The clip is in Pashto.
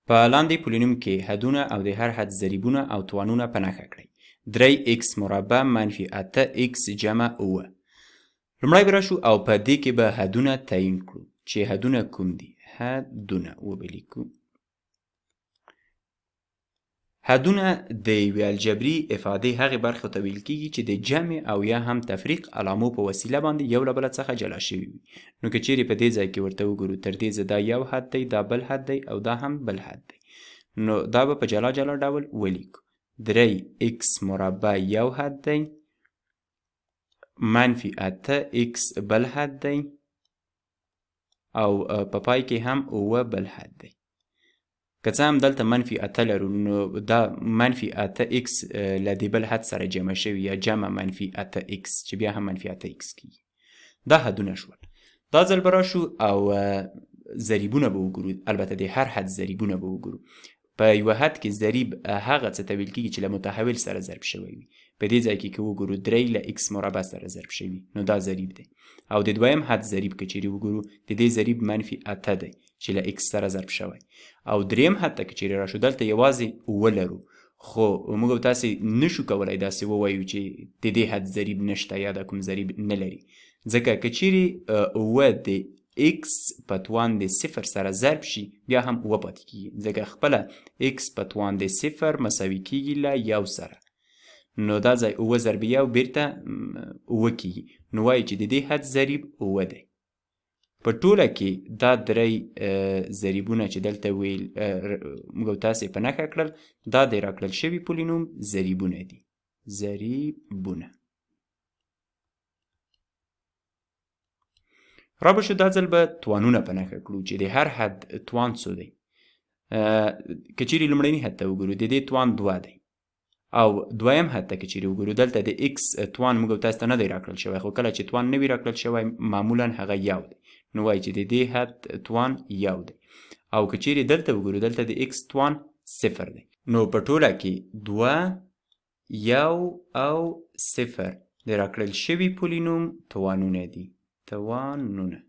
په لاندې پولینوم کې حدونه او د هر حد ضریبونه او توانونه په نښه کړئ. 3x مربع منفي 8x جمع 9. لومړی به راشو او په دې کې به حدونه تعیین کړو چې حدونه کوم دي. حدونه وبلیکو. حدونه د یوې الجبري افادې هغې برخې ته ویل کېږي چې د جمع او یا هم تفریق علامو په وسیله باندې یو له بله څخه جلا شوي وي. نو که چیرې په دې ځای کې ورته وګورو تر دې ځای دا یو حد دی، دا بل حد دی او دا هم بل حد دی. نو دا به په جلا جلا ډول ولیکو. 3x مربع یو حد دی، منفي 8x بل حد دی او په پای کې هم 9 بل حد دی. که څه هم دلته منفي 8 لرو نو دا منفي 8x له دې بل حد سره جمع شوي یا جمع منفي 8x چې بیا هم منفي 8x کېږي. دا حدونه شول. دا ځل به راشو او ضریبونه به وګورو، البته د هر حد ضریبونه به وګورو. په یوه حد کې ضریب هغه څه ته ویل کېږي چې له متحول سره ضرب شوی وي. په دې ځای کې که وګورو 3 له x مربع سره ضرب شوي نو دا ضریب دی. او د دویم حد ضریب که چیرې وګورو د دې ضریب منفي 8 دی چې له x سره ضرب شوی. او دریم حد ته که چیرې راشو دلته یوازې 9 لرو، خو موږ او تاسې نشو کولی داسې ووایو چې د دې حد ضریب نشته یا دا کوم ضریب نه لري، ځکه که چیرې 9 د x په توان د 0 سره ضرب شي بیا هم 9 پاتې کېږي، ځکه خپله x په توان د 0 مساوي کېږي له 1 سره. نو دا ځای 9 ضرب 1 بیرته 9 کېږي. نو وایي چې د دې حد ضریب 9 دی. په ټوله کې دا درې ضریبونه چې دلته ویل موږ او تاسې په نښه کړل دا د راکړل شوي پولینوم ضریبونه دي. ضریبونه. را به شو دا ځل به توانونه په نښه کړو چې د هر حد توان څو دی. که چیرې لومړني حد ته وګورو د دې توان 2 دی او دویم حد ته که چیرې وګورو دلته د x توان موږ او تاسو ته نه دی راکړل شوی، خو کله چې توان نه وي راکړل شوی معمولا هغه 1 دی. نو وایي چې د دې حد توان 1 دی. او که چیرې دلته وګورو دلته د x توان 0 دی. نو په ټوله کې 2 1 او 0 د راکړل شوي پولینوم توانونه دي. توانونه.